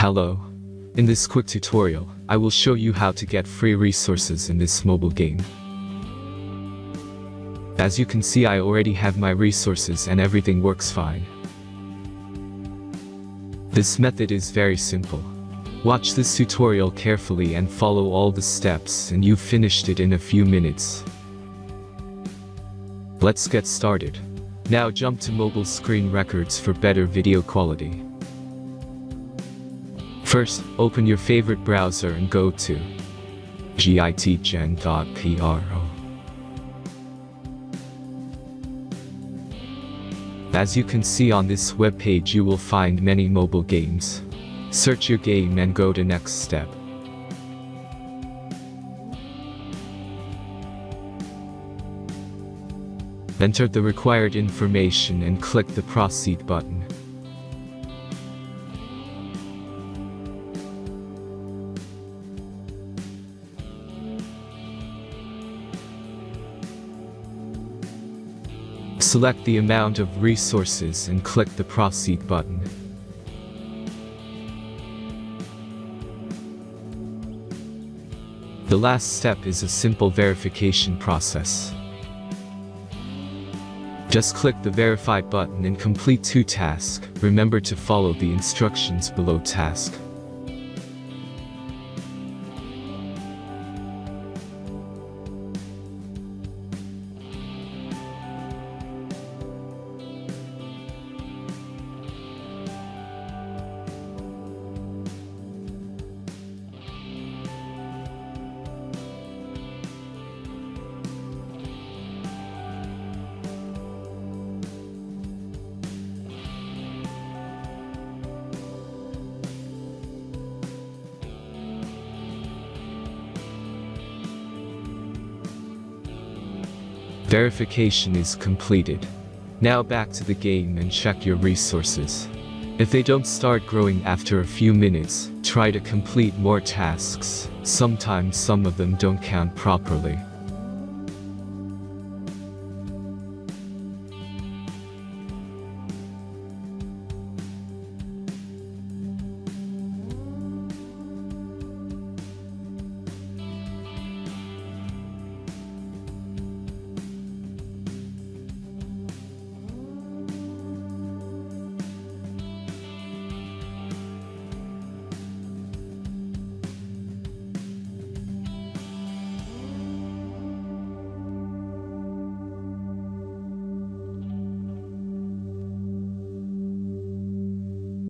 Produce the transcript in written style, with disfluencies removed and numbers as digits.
Hello. In this quick tutorial, I will show you how to get free resources in this mobile game. As you can see, I already have my resources and everything works fine. This method is very simple. Watch this tutorial carefully and follow all the steps and you've finished it in a few minutes. Let's get started. Now jump to mobile screen records for better video quality. First, open your favorite browser and go to gitgen.pro. As you can see on this web page, you will find many mobile games. Search your game and go to next step. Enter the required information and click the proceed button. Select the amount of resources and click the proceed button. The last step is a simple verification process. Just click the verify button and complete 2 tasks. Remember to follow the instructions below task. Verification is completed. Now back to the game and check your resources. If they don't start growing after a few minutes, try to complete more tasks. Sometimes some of them don't count properly.